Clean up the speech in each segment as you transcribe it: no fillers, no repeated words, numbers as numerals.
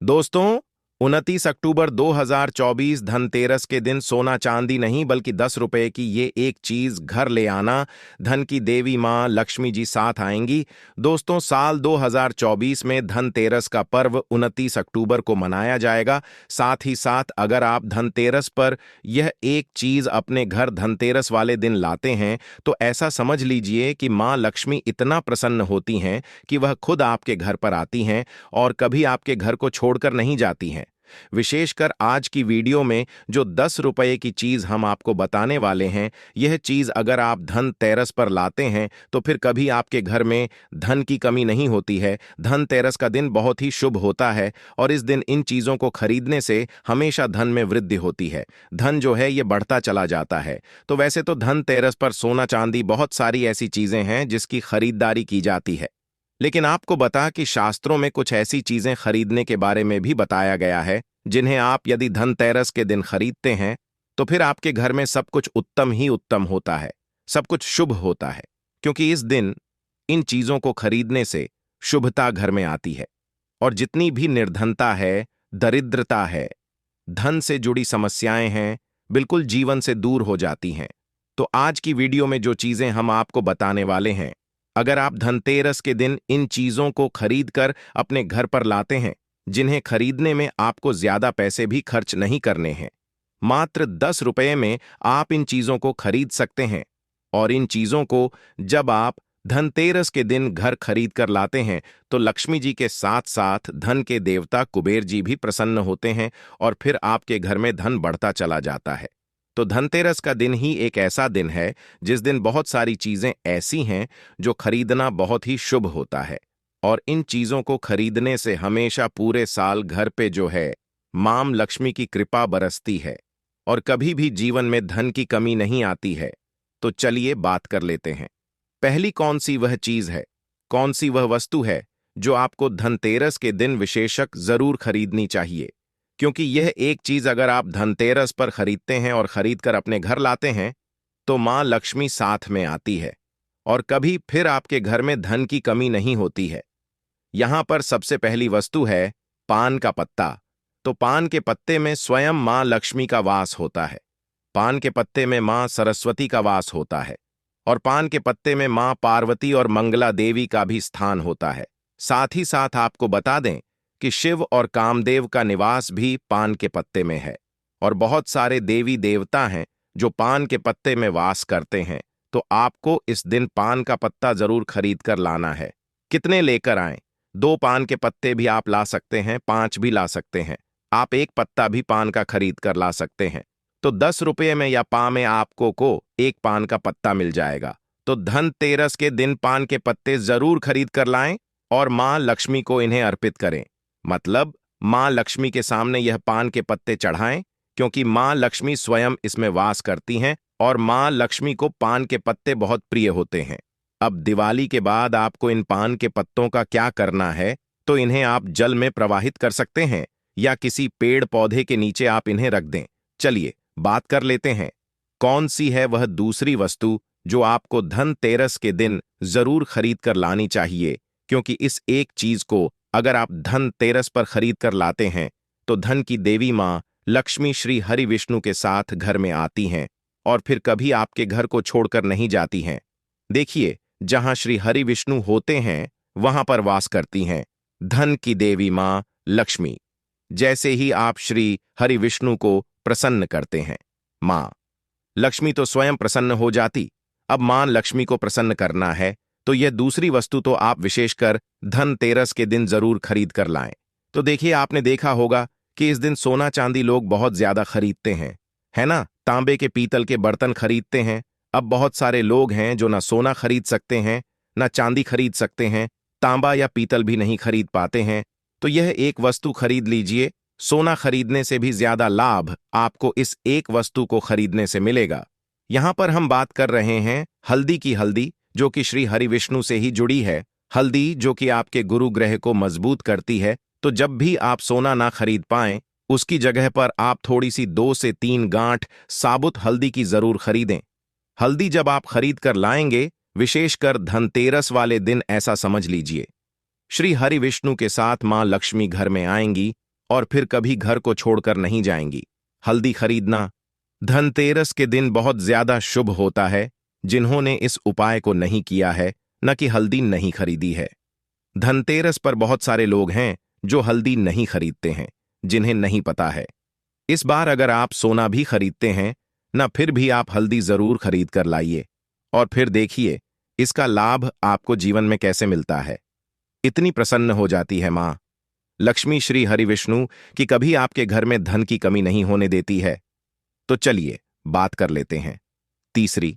दोस्तों, 29 अक्टूबर 2024 धनतेरस के दिन सोना चांदी नहीं बल्कि 10 रुपए की ये एक चीज घर ले आना। धन की देवी मां लक्ष्मी जी साथ आएंगी। दोस्तों, साल 2024 में धनतेरस का पर्व 29 अक्टूबर को मनाया जाएगा। साथ ही साथ अगर आप धनतेरस पर यह एक चीज अपने घर धनतेरस वाले दिन लाते हैं तो ऐसा समझ लीजिए कि मां लक्ष्मी इतना प्रसन्न होती हैं कि वह खुद आपके घर पर आती हैं और कभी आपके घर को छोड़कर नहीं जाती हैं। विशेषकर आज की वीडियो में जो 10 रुपए की चीज हम आपको बताने वाले हैं, यह चीज अगर आप धनतेरस पर लाते हैं तो फिर कभी आपके घर में धन की कमी नहीं होती है। धनतेरस का दिन बहुत ही शुभ होता है और इस दिन इन चीजों को खरीदने से हमेशा धन में वृद्धि होती है। धन जो है ये बढ़ता चला जाता है। तो वैसे तो धनतेरस पर सोना चांदी बहुत सारी ऐसी चीजें हैं जिसकी खरीदारी की जाती है, लेकिन आपको बता कि शास्त्रों में कुछ ऐसी चीजें खरीदने के बारे में भी बताया गया है जिन्हें आप यदि धनतेरस के दिन खरीदते हैं तो फिर आपके घर में सब कुछ उत्तम ही उत्तम होता है, सब कुछ शुभ होता है, क्योंकि इस दिन इन चीजों को खरीदने से शुभता घर में आती है और जितनी भी निर्धनता है, दरिद्रता है, धन से जुड़ी समस्याएं हैं, बिल्कुल जीवन से दूर हो जाती हैं। तो आज की वीडियो में जो चीजें हम आपको बताने वाले हैं, अगर आप धनतेरस के दिन इन चीजों को खरीद कर अपने घर पर लाते हैं, जिन्हें खरीदने में आपको ज्यादा पैसे भी खर्च नहीं करने हैं, मात्र 10 रुपए में आप इन चीजों को खरीद सकते हैं। और इन चीजों को जब आप धनतेरस के दिन घर खरीद कर लाते हैं तो लक्ष्मी जी के साथ साथ धन के देवता कुबेर जी भी प्रसन्न होते हैं और फिर आपके घर में धन बढ़ता चला जाता है। तो धनतेरस का दिन ही एक ऐसा दिन है जिस दिन बहुत सारी चीजें ऐसी हैं जो खरीदना बहुत ही शुभ होता है और इन चीजों को खरीदने से हमेशा पूरे साल घर पे जो है मां लक्ष्मी की कृपा बरसती है और कभी भी जीवन में धन की कमी नहीं आती है। तो चलिए बात कर लेते हैं। पहली कौन सी वह चीज है, कौन सी वह वस्तु है जो आपको धनतेरस के दिन विशेषक जरूर खरीदनी चाहिए, क्योंकि यह एक चीज अगर आप धनतेरस पर खरीदते हैं और खरीद कर अपने घर लाते हैं तो मां लक्ष्मी साथ में आती है और कभी फिर आपके घर में धन की कमी नहीं होती है। यहां पर सबसे पहली वस्तु है पान का पत्ता। तो पान के पत्ते में स्वयं मां लक्ष्मी का वास होता है, पान के पत्ते में मां सरस्वती का वास होता है और पान के पत्ते में मां पार्वती और मंगला देवी का भी स्थान होता है। साथ ही साथ आपको बता दें कि शिव और कामदेव का निवास भी पान के पत्ते में है और बहुत सारे देवी देवता हैं जो पान के पत्ते में वास करते हैं। तो आपको इस दिन पान का पत्ता जरूर खरीद कर लाना है। कितने लेकर आएं? 2 पान के पत्ते भी आप ला सकते हैं, 5 भी ला सकते हैं, आप एक पत्ता भी पान का खरीद कर ला सकते हैं। तो 10 रुपये में या पा में आपको एक पान का पत्ता मिल जाएगा। तो धनतेरस के दिन पान के पत्ते जरूर खरीद कर लाएं और मां लक्ष्मी को इन्हें अर्पित करें। मतलब मां लक्ष्मी के सामने यह पान के पत्ते चढ़ाएं, क्योंकि मां लक्ष्मी स्वयं इसमें वास करती हैं और मां लक्ष्मी को पान के पत्ते बहुत प्रिय होते हैं। अब दिवाली के बाद आपको इन पान के पत्तों का क्या करना है, तो इन्हें आप जल में प्रवाहित कर सकते हैं या किसी पेड़ पौधे के नीचे आप इन्हें रख दें। चलिए बात कर लेते हैं, कौन सी है वह दूसरी वस्तु जो आपको धनतेरस के दिन जरूर खरीद कर लानी चाहिए, क्योंकि इस एक चीज को अगर आप धनतेरस पर खरीद कर लाते हैं तो धन की देवी मां लक्ष्मी श्री हरि विष्णु के साथ घर में आती हैं और फिर कभी आपके घर को छोड़कर नहीं जाती हैं। देखिए, जहां श्री हरि विष्णु होते हैं वहां पर वास करती हैं धन की देवी मां लक्ष्मी। जैसे ही आप श्री हरि विष्णु को प्रसन्न करते हैं, मां लक्ष्मी तो स्वयं प्रसन्न हो जाती। अब मां लक्ष्मी को प्रसन्न करना है तो यह दूसरी वस्तु तो आप विशेषकर धनतेरस के दिन जरूर खरीद कर लाएं। तो देखिए, आपने देखा होगा कि इस दिन सोना चांदी लोग बहुत ज्यादा खरीदते हैं, है ना? तांबे के पीतल के बर्तन खरीदते हैं। अब बहुत सारे लोग हैं जो ना सोना खरीद सकते हैं, ना चांदी खरीद सकते हैं, तांबा या पीतल भी नहीं खरीद पाते हैं। तो यह एक वस्तु खरीद लीजिए। सोना खरीदने से भी ज्यादा लाभ आपको इस एक वस्तु को खरीदने से मिलेगा। यहां पर हम बात कर रहे हैं हल्दी की, हल्दी जो कि श्री हरि विष्णु से ही जुड़ी है, हल्दी जो कि आपके गुरु ग्रह को मजबूत करती है। तो जब भी आप सोना ना खरीद पाएं, उसकी जगह पर आप थोड़ी सी 2 से 3 गांठ साबुत हल्दी की जरूर खरीदें। हल्दी जब आप खरीद कर लाएंगे, विशेषकर धनतेरस वाले दिन, ऐसा समझ लीजिए श्री हरि विष्णु के साथ मां लक्ष्मी घर में आएंगी और फिर कभी घर को छोड़कर नहीं जाएंगी। हल्दी खरीदना धनतेरस के दिन बहुत ज्यादा शुभ होता है। जिन्होंने इस उपाय को नहीं किया है, न कि हल्दी नहीं खरीदी है। धनतेरस पर बहुत सारे लोग हैं जो हल्दी नहीं खरीदते हैं, जिन्हें नहीं पता है। इस बार अगर आप सोना भी खरीदते हैं ना, फिर भी आप हल्दी जरूर खरीद कर लाइए और फिर देखिए इसका लाभ आपको जीवन में कैसे मिलता है। इतनी प्रसन्न हो जाती है मां लक्ष्मी श्री हरि विष्णु कि कभी आपके घर में धन की कमी नहीं होने देती है। तो चलिए बात कर लेते हैं। तीसरी,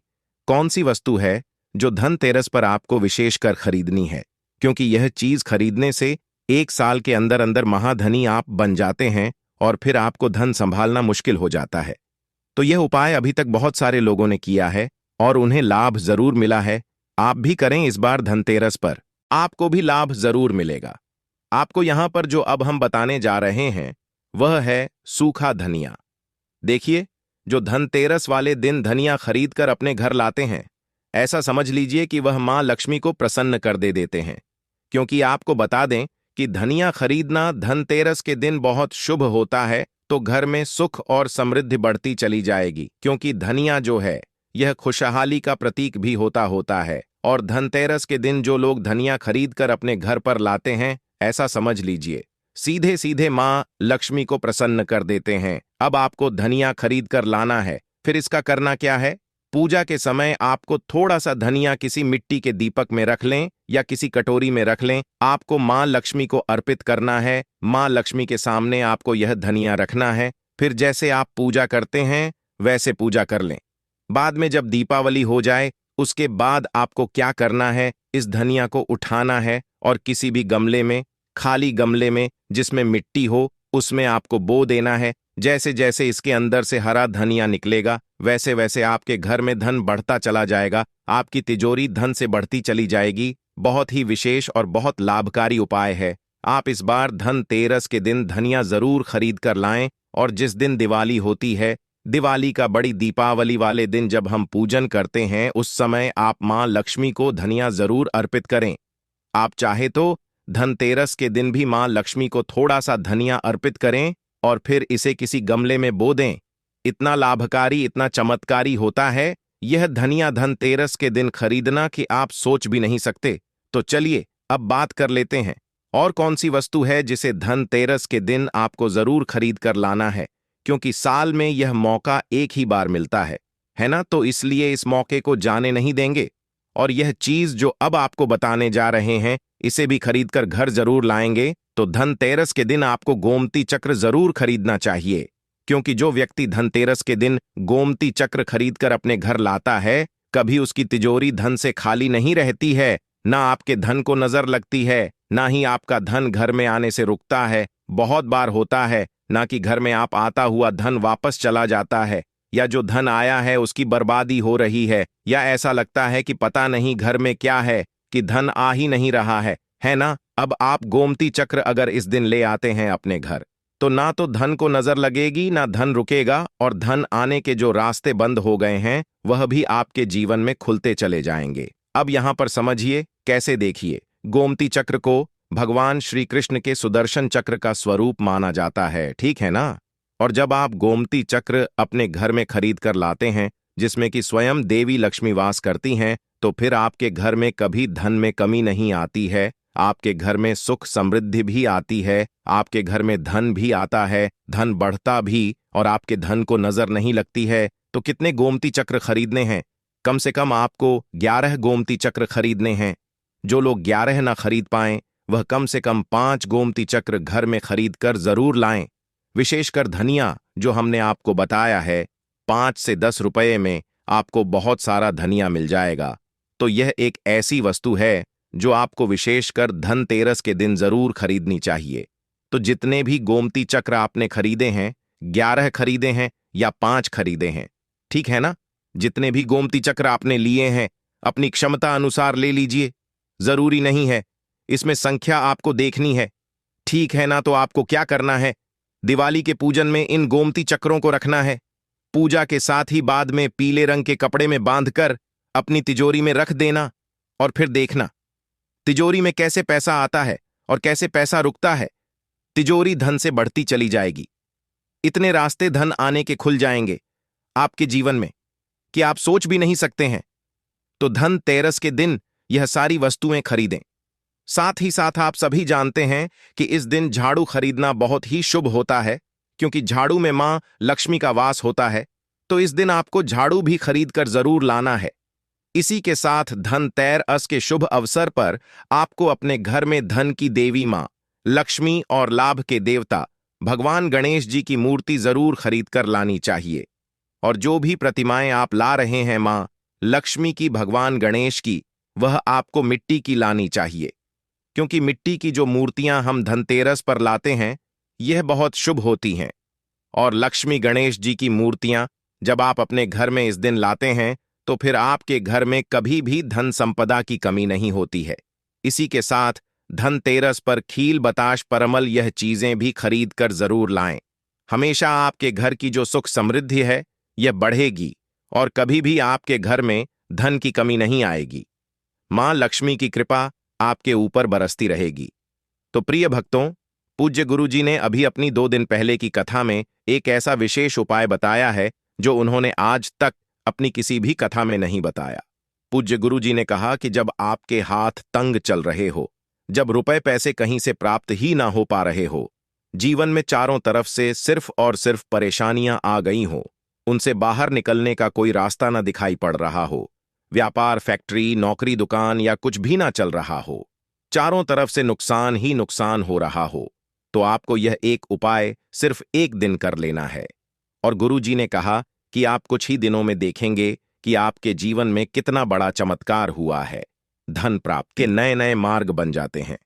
कौन सी वस्तु है जो धनतेरस पर आपको विशेषकर खरीदनी है, क्योंकि यह चीज खरीदने से 1 साल के अंदर अंदर महाधनी आप बन जाते हैं और फिर आपको धन संभालना मुश्किल हो जाता है। तो यह उपाय अभी तक बहुत सारे लोगों ने किया है और उन्हें लाभ जरूर मिला है। आप भी करें इस बार धनतेरस पर, आपको भी लाभ जरूर मिलेगा। आपको यहां पर जो अब हम बताने जा रहे हैं वह है सूखा धनिया। देखिए, जो धनतेरस वाले दिन धनिया खरीद कर अपने घर लाते हैं, ऐसा समझ लीजिए कि वह मां लक्ष्मी को प्रसन्न कर देते हैं। क्योंकि आपको बता दें कि धनिया खरीदना धनतेरस के दिन बहुत शुभ होता है, तो घर में सुख और समृद्धि बढ़ती चली जाएगी। क्योंकि धनिया जो है यह खुशहाली का प्रतीक भी होता है और धनतेरस के दिन जो लोग धनिया खरीद कर अपने घर पर लाते हैं, ऐसा समझ लीजिए सीधे सीधे मां लक्ष्मी को प्रसन्न कर देते हैं। अब आपको धनिया खरीद कर लाना है। फिर इसका करना क्या है? पूजा के समय आपको थोड़ा सा धनिया किसी मिट्टी के दीपक में रख लें या किसी कटोरी में रख लें। आपको मां लक्ष्मी को अर्पित करना है। मां लक्ष्मी के सामने आपको यह धनिया रखना है। फिर जैसे आप पूजा करते हैं वैसे पूजा कर लें। बाद में जब दीपावली हो जाए, उसके बाद आपको क्या करना है, इस धनिया को उठाना है और किसी भी गमले में, खाली गमले में जिसमें मिट्टी हो, उसमें आपको बो देना है। जैसे जैसे इसके अंदर से हरा धनिया निकलेगा, वैसे वैसे आपके घर में धन बढ़ता चला जाएगा। आपकी तिजोरी धन से बढ़ती चली जाएगी। बहुत ही विशेष और बहुत लाभकारी उपाय है। आप इस बार धनतेरस के दिन धनिया जरूर खरीद कर लाएं। और जिस दिन दिवाली होती है, दिवाली का बड़ी दीपावली वाले दिन जब हम पूजन करते हैं, उस समय आप मां लक्ष्मी को धनिया जरूर अर्पित करें। आप चाहे तो धनतेरस के दिन भी मां लक्ष्मी को थोड़ा सा धनिया अर्पित करें और फिर इसे किसी गमले में बो दें। इतना लाभकारी, इतना चमत्कारी होता है यह धनिया धनतेरस के दिन खरीदना कि आप सोच भी नहीं सकते। तो चलिए अब बात कर लेते हैं और कौन सी वस्तु है जिसे धनतेरस के दिन आपको जरूर खरीद कर लाना है, क्योंकि साल में यह मौका एक ही बार मिलता है ना। तो इसलिए इस मौके को जाने नहीं देंगे और यह चीज जो अब आपको बताने जा रहे हैं, इसे भी खरीद कर घर जरूर लाएंगे। तो धनतेरस के दिन आपको गोमती चक्र जरूर खरीदना चाहिए, क्योंकि जो व्यक्ति धनतेरस के दिन गोमती चक्र खरीद कर अपने घर लाता है, कभी उसकी तिजोरी धन से खाली नहीं रहती है। ना आपके धन को नजर लगती है, ना ही आपका धन घर में आने से रुकता है। बहुत बार होता है ना कि घर में आप आता हुआ धन वापस चला जाता है, या जो धन आया है उसकी बर्बादी हो रही है, या ऐसा लगता है कि पता नहीं घर में क्या है कि धन आ ही नहीं रहा है ना। अब आप गोमती चक्र अगर इस दिन ले आते हैं अपने घर, तो ना तो धन को नजर लगेगी, ना धन रुकेगा, और धन आने के जो रास्ते बंद हो गए हैं वह भी आपके जीवन में खुलते चले जाएंगे। अब यहां पर समझिए कैसे। देखिए, गोमती चक्र को भगवान श्री कृष्ण के सुदर्शन चक्र का स्वरूप माना जाता है, ठीक है ना। और जब आप गोमती चक्र अपने घर में खरीद कर लाते हैं, जिसमें कि स्वयं देवी लक्ष्मी वास करती हैं, तो फिर आपके घर में कभी धन में कमी नहीं आती है। आपके घर में सुख समृद्धि भी आती है, आपके घर में धन भी आता है, धन बढ़ता भी, और आपके धन को नजर नहीं लगती है। तो कितने गोमती चक्र खरीदने हैं? कम से कम आपको 11 गोमती चक्र खरीदने हैं। जो लोग 11 ना खरीद पाएं, वह कम से कम 5 गोमती चक्र घर में खरीद कर जरूर लाएं। विशेषकर धनिया जो हमने आपको बताया है, 5 से 10 रुपये में आपको बहुत सारा धनिया मिल जाएगा। तो यह एक ऐसी वस्तु है जो आपको विशेषकर धनतेरस के दिन जरूर खरीदनी चाहिए। तो जितने भी गोमती चक्र आपने खरीदे हैं, 11 खरीदे हैं या 5 खरीदे हैं, ठीक है ना। जितने भी गोमती चक्र आपने लिए हैं, अपनी क्षमता अनुसार ले लीजिए। जरूरी नहीं है इसमें संख्या आपको देखनी है, ठीक है ना। तो आपको क्या करना है, दिवाली के पूजन में इन गोमती चक्रों को रखना है। पूजा के साथ ही बाद में पीले रंग के कपड़े में बांधकर अपनी तिजोरी में रख देना, और फिर देखना तिजोरी में कैसे पैसा आता है और कैसे पैसा रुकता है। तिजोरी धन से बढ़ती चली जाएगी। इतने रास्ते धन आने के खुल जाएंगे आपके जीवन में कि आप सोच भी नहीं सकते हैं। तो धनतेरस के दिन यह सारी वस्तुएं खरीदें। साथ ही साथ आप सभी जानते हैं कि इस दिन झाड़ू खरीदना बहुत ही शुभ होता है, क्योंकि झाड़ू में मां लक्ष्मी का वास होता है। तो इस दिन आपको झाड़ू भी खरीद कर जरूर लाना है। इसी के साथ धनतेरस के शुभ अवसर पर आपको अपने घर में धन की देवी मां लक्ष्मी और लाभ के देवता भगवान गणेश जी की मूर्ति जरूर खरीद कर लानी चाहिए। और जो भी प्रतिमाएं आप ला रहे हैं मां लक्ष्मी की, भगवान गणेश की, वह आपको मिट्टी की लानी चाहिए, क्योंकि मिट्टी की जो मूर्तियां हम धनतेरस पर लाते हैं यह बहुत शुभ होती हैं। और लक्ष्मी गणेश जी की मूर्तियां जब आप अपने घर में इस दिन लाते हैं तो फिर आपके घर में कभी भी धन संपदा की कमी नहीं होती है। इसी के साथ धनतेरस पर खील, बताश, परमल यह चीजें भी खरीद कर जरूर लाएं। हमेशा आपके घर की जो सुख समृद्धि है यह बढ़ेगी और कभी भी आपके घर में धन की कमी नहीं आएगी। मां लक्ष्मी की कृपा आपके ऊपर बरसती रहेगी। तो प्रिय भक्तों, पूज्य गुरुजी ने अभी अपनी 2 दिन पहले की कथा में एक ऐसा विशेष उपाय बताया है जो उन्होंने आज तक अपनी किसी भी कथा में नहीं बताया। पूज्य गुरुजी ने कहा कि जब आपके हाथ तंग चल रहे हो, जब रुपए पैसे कहीं से प्राप्त ही ना हो पा रहे हो, जीवन में चारों तरफ से सिर्फ और सिर्फ परेशानियां आ गई हो, उनसे बाहर निकलने का कोई रास्ता ना दिखाई पड़ रहा हो, व्यापार, फैक्ट्री, नौकरी, दुकान या कुछ भी ना चल रहा हो, चारों तरफ से नुकसान ही नुकसान हो रहा हो, तो आपको यह एक उपाय सिर्फ 1 दिन कर लेना है। और गुरुजी ने कहा कि आप कुछ ही दिनों में देखेंगे कि आपके जीवन में कितना बड़ा चमत्कार हुआ है। धन प्राप्त के नए नए मार्ग बन जाते हैं,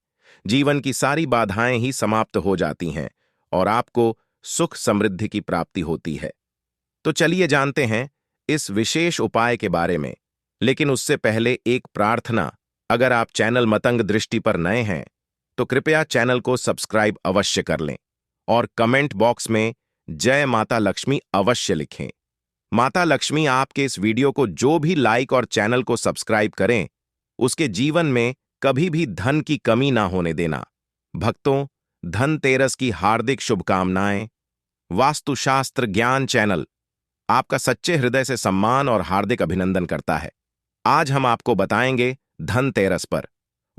जीवन की सारी बाधाएं ही समाप्त हो जाती हैं और आपको सुख समृद्धि की प्राप्ति होती है। तो चलिए जानते हैं इस विशेष उपाय के बारे में, लेकिन उससे पहले एक प्रार्थना। अगर आप चैनल मतंग दृष्टि पर नए हैं तो कृपया चैनल को सब्सक्राइब अवश्य कर लें और कमेंट बॉक्स में जय माता लक्ष्मी अवश्य लिखें। माता लक्ष्मी आपके इस वीडियो को जो भी लाइक और चैनल को सब्सक्राइब करें, उसके जीवन में कभी भी धन की कमी ना होने देना। भक्तों, धनतेरस की हार्दिक शुभकामनाएं। वास्तुशास्त्र ज्ञान चैनल आपका सच्चे हृदय से सम्मान और हार्दिक अभिनंदन करता है। आज हम आपको बताएंगे धनतेरस पर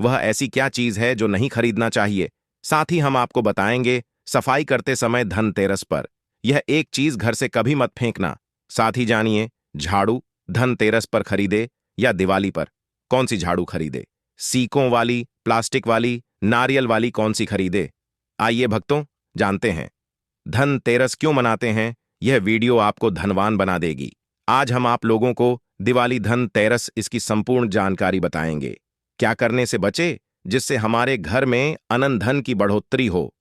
वह ऐसी क्या चीज है जो नहीं खरीदना चाहिए। साथ ही हम आपको बताएंगे सफाई करते समय धनतेरस पर यह एक चीज घर से कभी मत फेंकना। साथ ही जानिए झाड़ू धनतेरस पर खरीदे या दिवाली पर, कौन सी झाड़ू खरीदे, सीकों वाली, प्लास्टिक वाली, नारियल वाली, कौन सी खरीदे। आइए भक्तों, जानते हैं धनतेरस क्यों मनाते हैं। यह वीडियो आपको धनवान बना देगी। आज हम आप लोगों को दिवाली धनतेरस इसकी संपूर्ण जानकारी बताएंगे। क्या करने से बचे जिससे हमारे घर में अनंत धन की बढ़ोतरी हो।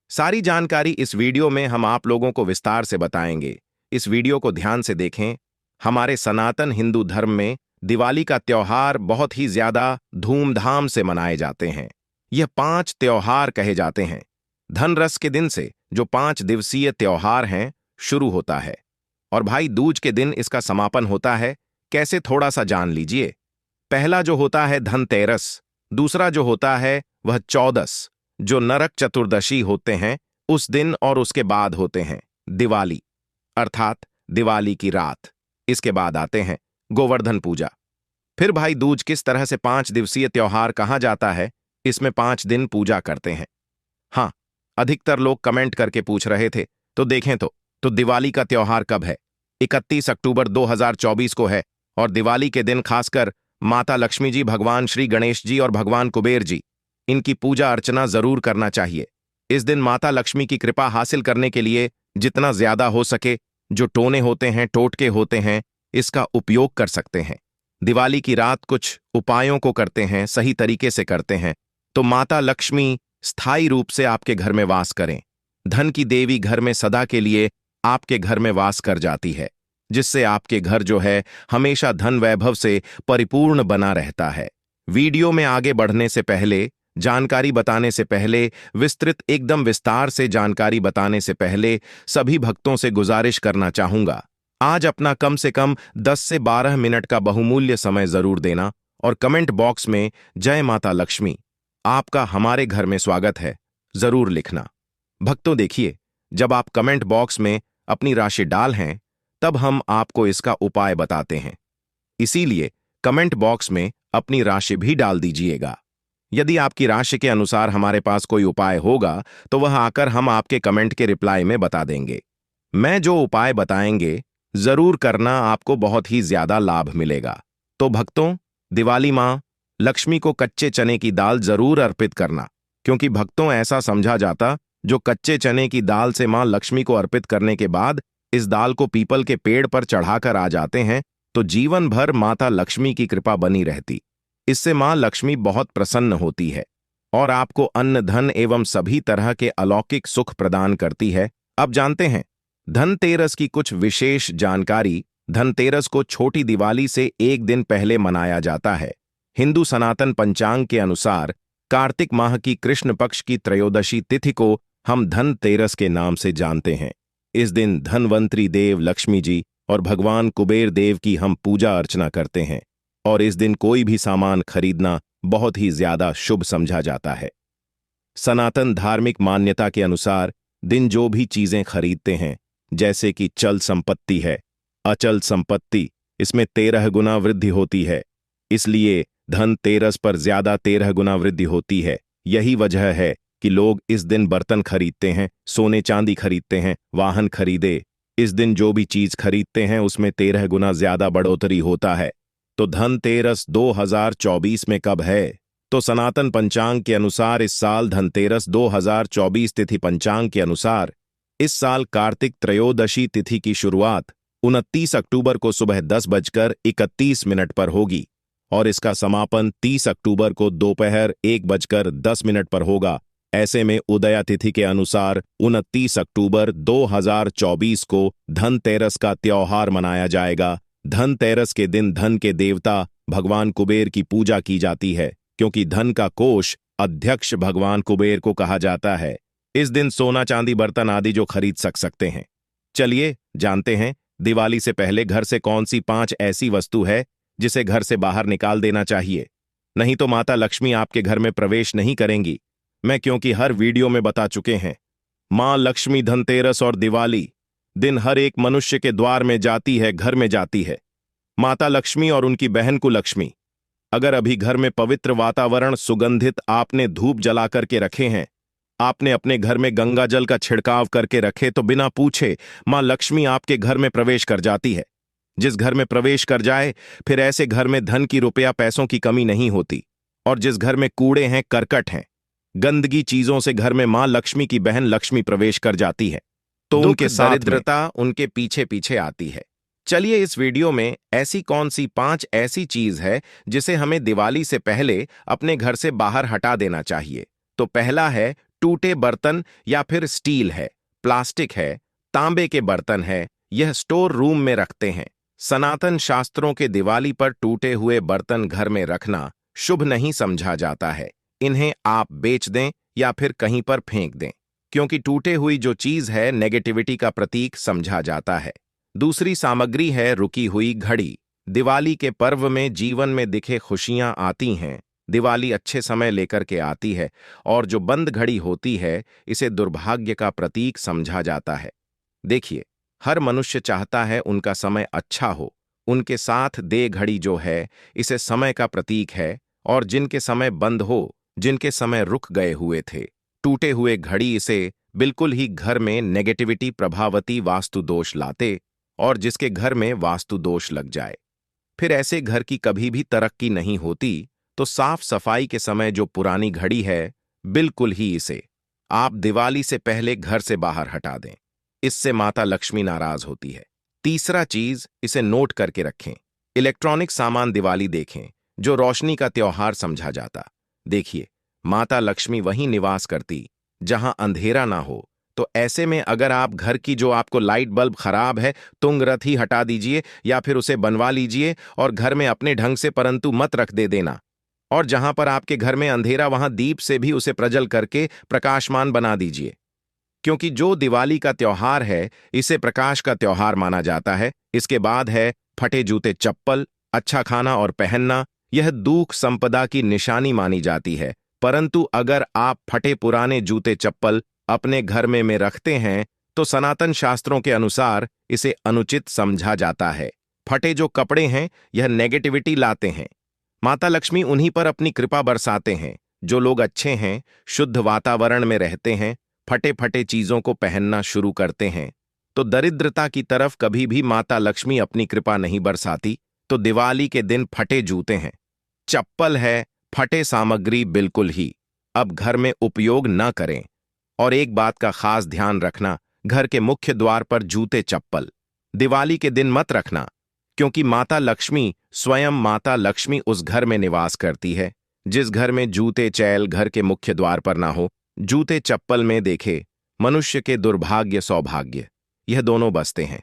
सारी जानकारी इस वीडियो में हम आप लोगों को विस्तार से बताएंगे। इस वीडियो को ध्यान से देखें। हमारे सनातन हिंदू धर्म में दिवाली का त्योहार बहुत ही ज्यादा धूमधाम से मनाए जाते हैं। यह 5 त्योहार कहे जाते हैं। धनरस के दिन से जो 5 दिवसीय त्योहार हैं शुरू होता है और भाई दूज के दिन इसका समापन होता है। कैसे, थोड़ा सा जान लीजिए। पहला जो होता है धनतेरस, दूसरा जो होता है वह चौदस, जो नरक चतुर्दशी होते हैं उस दिन, और उसके बाद होते हैं दिवाली अर्थात दिवाली की रात। इसके बाद आते हैं गोवर्धन पूजा। फिर भाई दूज किस तरह से 5 दिवसीय त्योहार कहा जाता है, इसमें 5 दिन पूजा करते हैं। हाँ, अधिकतर लोग कमेंट करके पूछ रहे थे, तो देखें तो दिवाली का त्योहार कब है। 31 अक्टूबर 2024 को है और दिवाली के दिन खासकर माता लक्ष्मी जी, भगवान श्री गणेश जी और भगवान कुबेर जी, इनकी पूजा अर्चना जरूर करना चाहिए। इस दिन माता लक्ष्मी की कृपा हासिल करने के लिए जितना ज्यादा हो सके जो टोने होते हैं, टोटके होते हैं, इसका उपयोग कर सकते हैं। दिवाली की रात कुछ उपायों को करते हैं, सही तरीके से करते हैं तो माता लक्ष्मी स्थायी रूप से आपके घर में वास करें। धन की देवी घर में सदा के लिए आपके घर में वास कर जाती है, जिससे आपके घर जो है हमेशा धन वैभव से परिपूर्ण बना रहता है। वीडियो में आगे बढ़ने से पहले, जानकारी बताने से पहले, विस्तृत एकदम विस्तार से जानकारी बताने से पहले सभी भक्तों से गुजारिश करना चाहूंगा, आज अपना कम से कम 10 से 12 मिनट का बहुमूल्य समय जरूर देना और कमेंट बॉक्स में जय माता लक्ष्मी, आपका हमारे घर में स्वागत है, जरूर लिखना। भक्तों देखिए, जब आप कमेंट बॉक्स में अपनी राशि डाल हैं, तब हम आपको इसका उपाय बताते हैं। इसीलिए कमेंट बॉक्स में अपनी राशि भी डाल दीजिएगा। यदि आपकी राशि के अनुसार हमारे पास कोई उपाय होगा, तो वह आकर हम आपके कमेंट के रिप्लाई में बता देंगे। मैं जो उपाय बताएंगे, जरूर करना, आपको बहुत ही ज्यादा लाभ मिलेगा। तो भक्तों, दिवाली माँ लक्ष्मी को कच्चे चने की दाल जरूर अर्पित करना, क्योंकि भक्तों ऐसा समझा जाता, जो कच्चे चने की दाल से माँ लक्ष्मी को अर्पित करने के बाद इस दाल को पीपल के पेड़ पर चढ़ाकर आ जाते हैं, तो जीवन भर माता लक्ष्मी की कृपा बनी रहती। इससे मां लक्ष्मी बहुत प्रसन्न होती है और आपको अन्न धन एवं सभी तरह के अलौकिक सुख प्रदान करती है। अब जानते हैं धनतेरस की कुछ विशेष जानकारी। धनतेरस को छोटी दिवाली से एक दिन पहले मनाया जाता है। हिंदू सनातन पंचांग के अनुसार कार्तिक माह की कृष्ण पक्ष की त्रयोदशी तिथि को हम धनतेरस के नाम से जानते हैं। इस दिन धनवंतरी देव लक्ष्मी जी और भगवान कुबेर देव की हम पूजा अर्चना करते हैं और इस दिन कोई भी सामान खरीदना बहुत ही ज्यादा शुभ समझा जाता है। सनातन धार्मिक मान्यता के अनुसार दिन जो भी चीजें खरीदते हैं, जैसे कि चल संपत्ति है, अचल संपत्ति, इसमें 13 गुना वृद्धि होती है। इसलिए धनतेरस पर ज्यादा 13 गुना वृद्धि होती है। यही वजह है कि लोग इस दिन बर्तन खरीदते हैं, सोने चांदी खरीदते हैं, वाहन खरीदे। इस दिन जो भी चीज खरीदते हैं उसमें 13 गुना ज्यादा बढ़ोतरी होता है। तो धनतेरस 2024 में कब है? तो सनातन पंचांग के अनुसार इस साल धनतेरस 2024 तिथि पंचांग के अनुसार इस साल कार्तिक त्रयोदशी तिथि की शुरुआत 29 अक्टूबर को सुबह 10:31 पर होगी और इसका समापन 30 अक्टूबर को दोपहर 1:10 पर होगा। ऐसे में उदया तिथि के अनुसार 29 अक्टूबर 2024 को धनतेरस का त्योहार मनाया जाएगा। धनतेरस के दिन धन के देवता भगवान कुबेर की पूजा की जाती है, क्योंकि धन का कोष अध्यक्ष भगवान कुबेर को कहा जाता है। इस दिन सोना चांदी बर्तन आदि जो खरीद सकते हैं। चलिए जानते हैं दिवाली से पहले घर से कौन सी 5 ऐसी वस्तु है जिसे घर से बाहर निकाल देना चाहिए, नहीं तो माता लक्ष्मी आपके घर में प्रवेश नहीं करेंगी। मैं क्योंकि हर वीडियो में बता चुके हैं, मां लक्ष्मी धनतेरस और दिवाली दिन हर एक मनुष्य के द्वार में जाती है, घर में जाती है। माता लक्ष्मी और उनकी बहन को लक्ष्मी। अगर अभी घर में पवित्र वातावरण सुगंधित आपने धूप जला करके रखे हैं, आपने अपने घर में गंगा जल का छिड़काव करके रखे, तो बिना पूछे मां लक्ष्मी आपके घर में प्रवेश कर जाती है। जिस घर में प्रवेश कर जाए, फिर ऐसे घर में धन की रुपया पैसों की कमी नहीं होती। और जिस घर में कूड़े हैं, करकट हैं, गंदगी चीजों से घर में मां लक्ष्मी की बहन लक्ष्मी प्रवेश कर जाती है, तो उनके दरिद्रता उनके पीछे पीछे आती है। चलिए इस वीडियो में ऐसी कौन सी 5 ऐसी चीज है जिसे हमें दिवाली से पहले अपने घर से बाहर हटा देना चाहिए। तो पहला है टूटे बर्तन, या फिर स्टील है, प्लास्टिक है, तांबे के बर्तन है, यह स्टोर रूम में रखते हैं। सनातन शास्त्रों के दिवाली पर टूटे हुए बर्तन घर में रखना शुभ नहीं समझा जाता है। इन्हें आप बेच दें या फिर कहीं पर फेंक दें, क्योंकि टूटे हुई जो चीज है नेगेटिविटी का प्रतीक समझा जाता है। दूसरी सामग्री है रुकी हुई घड़ी। दिवाली के पर्व में जीवन में दिखे खुशियां आती हैं। दिवाली अच्छे समय लेकर के आती है और जो बंद घड़ी होती है, इसे दुर्भाग्य का प्रतीक समझा जाता है। देखिए, हर मनुष्य चाहता है उनका समय अच्छा हो। उनके साथ दे घड़ी जो है, इसे समय का प्रतीक है। और जिनके समय बंद हो, जिनके समय रुक गए हुए थे, टूटे हुए घड़ी इसे बिल्कुल ही घर में नेगेटिविटी प्रभावती वास्तु दोष लाते, और जिसके घर में वास्तु दोष लग जाए, फिर ऐसे घर की कभी भी तरक्की नहीं होती। तो साफ सफाई के समय जो पुरानी घड़ी है, बिल्कुल ही इसे आप दिवाली से पहले घर से बाहर हटा दें। इससे माता लक्ष्मी नाराज होती है। तीसरा चीज, इसे नोट करके रखें। इलेक्ट्रॉनिक सामान दिवाली देखें, जो रोशनी का त्योहार समझा जाता। देखिए, माता लक्ष्मी वहीं निवास करती जहां अंधेरा ना हो। तो ऐसे में अगर आप घर की जो आपको लाइट बल्ब खराब है, तुंगरथ ही हटा दीजिए या फिर उसे बनवा लीजिए और घर में अपने ढंग से, परंतु मत रख दे देना। और जहां पर आपके घर में अंधेरा, वहां दीप से भी उसे प्रज्वल करके प्रकाशमान बना दीजिए, क्योंकि जो दिवाली का त्योहार है, इसे प्रकाश का त्योहार माना जाता है। इसके बाद है फटे जूते चप्पल। अच्छा खाना और पहनना, यह दुख संपदा की निशानी मानी जाती है। परंतु अगर आप फटे पुराने जूते चप्पल अपने घर में रखते हैं तो सनातन शास्त्रों के अनुसार इसे अनुचित समझा जाता है। फटे जो कपड़े हैं यह नेगेटिविटी लाते हैं। माता लक्ष्मी उन्हीं पर अपनी कृपा बरसाते हैं जो लोग अच्छे हैं, शुद्ध वातावरण में रहते हैं, फटे फटे चीजों को पहनना शुरू करते हैं। तो दरिद्रता की तरफ कभी भी माता लक्ष्मी अपनी कृपा नहीं बरसाती। तो दिवाली के दिन फटे जूते हैं, चप्पल है, फटे सामग्री बिल्कुल ही अब घर में उपयोग न करें। और एक बात का खास ध्यान रखना, घर के मुख्य द्वार पर जूते चप्पल दिवाली के दिन मत रखना, क्योंकि माता लक्ष्मी स्वयं माता लक्ष्मी उस घर में निवास करती है जिस घर में जूते चैल घर के मुख्य द्वार पर ना हो। जूते चप्पल में देखे मनुष्य के दुर्भाग्य सौभाग्य यह दोनों बसते हैं,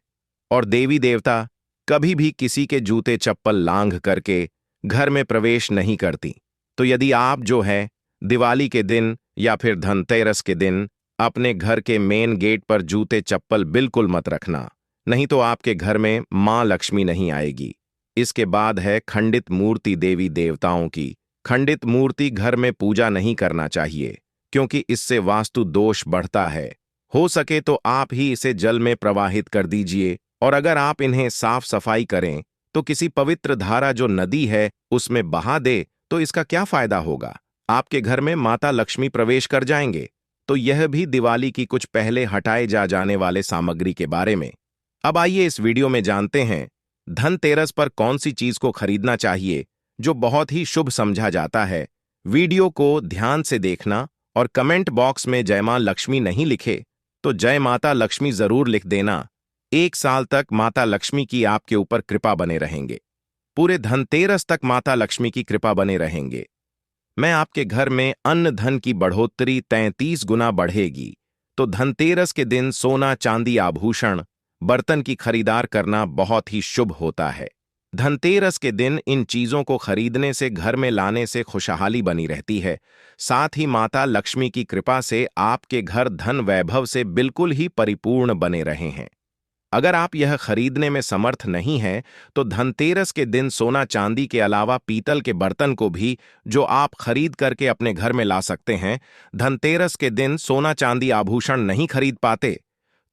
और देवी देवता कभी भी किसी के जूते चप्पल लांघ करके घर में प्रवेश नहीं करती। तो यदि आप जो है दिवाली के दिन या फिर धनतेरस के दिन अपने घर के मेन गेट पर जूते चप्पल बिल्कुल मत रखना, नहीं तो आपके घर में मां लक्ष्मी नहीं आएगी। इसके बाद है खंडित मूर्ति देवी देवताओं की। खंडित मूर्ति घर में पूजा नहीं करना चाहिए, क्योंकि इससे वास्तु दोष बढ़ता है। हो सके तो आप ही इसे जल में प्रवाहित कर दीजिए, और अगर आप इन्हें साफ सफाई करें तो किसी पवित्र धारा जो नदी है उसमें बहा दे तो इसका क्या फायदा होगा? आपके घर में माता लक्ष्मी प्रवेश कर जाएंगे। तो यह भी दिवाली की कुछ पहले हटाए जाने वाले सामग्री के बारे में। अब आइए इस वीडियो में जानते हैं धनतेरस पर कौन सी चीज को खरीदना चाहिए जो बहुत ही शुभ समझा जाता है। वीडियो को ध्यान से देखना और कमेंट बॉक्स में जय मां लक्ष्मी नहीं लिखे तो जय माता लक्ष्मी जरूर लिख देना। 1 साल तक माता लक्ष्मी की आपके ऊपर कृपा बने रहेंगे। पूरे धनतेरस तक माता लक्ष्मी की कृपा बने रहेंगे। मैं आपके घर में अन्न धन की बढ़ोतरी 33 गुना बढ़ेगी। तो धनतेरस के दिन सोना चांदी आभूषण बर्तन की खरीदार करना बहुत ही शुभ होता है। धनतेरस के दिन इन चीजों को खरीदने से घर में लाने से खुशहाली बनी रहती है। साथ ही माता लक्ष्मी की कृपा से आपके घर धन वैभव से बिल्कुल ही परिपूर्ण बने रहे हैं। अगर आप यह खरीदने में समर्थ नहीं हैं तो धनतेरस के दिन सोना चांदी के अलावा पीतल के बर्तन को भी जो आप खरीद करके अपने घर में ला सकते हैं। धनतेरस के दिन सोना चांदी आभूषण नहीं खरीद पाते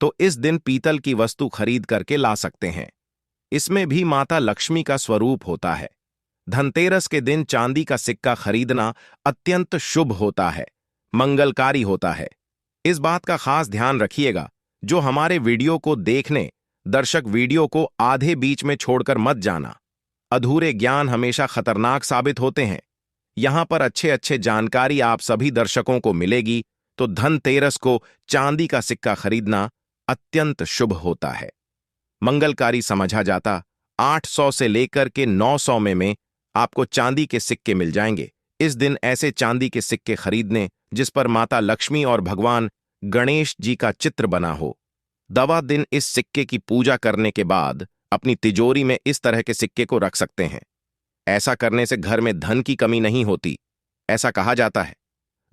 तो इस दिन पीतल की वस्तु खरीद करके ला सकते हैं। इसमें भी माता लक्ष्मी का स्वरूप होता है। धनतेरस के दिन चांदी का सिक्का खरीदना अत्यंत शुभ होता है, मंगलकारी होता है। इस बात का खास ध्यान रखिएगा, जो हमारे वीडियो को देखने दर्शक वीडियो को आधे बीच में छोड़कर मत जाना। अधूरे ज्ञान हमेशा खतरनाक साबित होते हैं। यहां पर अच्छे अच्छे जानकारी आप सभी दर्शकों को मिलेगी। तो धनतेरस को चांदी का सिक्का खरीदना अत्यंत शुभ होता है, मंगलकारी समझा जाता। 800 से लेकर के 900 में आपको चांदी के सिक्के मिल जाएंगे। इस दिन ऐसे चांदी के सिक्के खरीदने जिस पर माता लक्ष्मी और भगवान गणेश जी का चित्र बना हो। दवा दिन इस सिक्के की पूजा करने के बाद अपनी तिजोरी में इस तरह के सिक्के को रख सकते हैं। ऐसा करने से घर में धन की कमी नहीं होती, ऐसा कहा जाता है।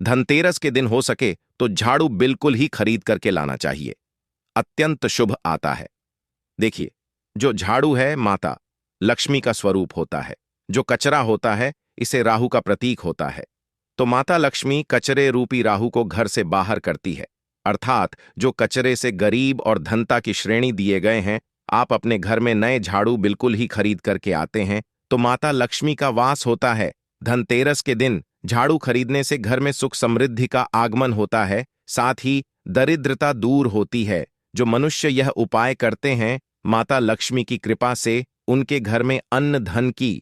धनतेरस के दिन हो सके तो झाड़ू बिल्कुल ही खरीद करके लाना चाहिए, अत्यंत शुभ आता है। देखिए, जो झाड़ू है माता लक्ष्मी का स्वरूप होता है। जो कचरा होता है इसे राहु का प्रतीक होता है। तो माता लक्ष्मी कचरे रूपी राहु को घर से बाहर करती है, अर्थात जो कचरे से गरीब और धनता की श्रेणी दिए गए हैं। आप अपने घर में नए झाड़ू बिल्कुल ही खरीद करके आते हैं तो माता लक्ष्मी का वास होता है। धनतेरस के दिन झाड़ू खरीदने से घर में सुख समृद्धि का आगमन होता है, साथ ही दरिद्रता दूर होती है। जो मनुष्य यह उपाय करते हैं माता लक्ष्मी की कृपा से उनके घर में अन्न धन की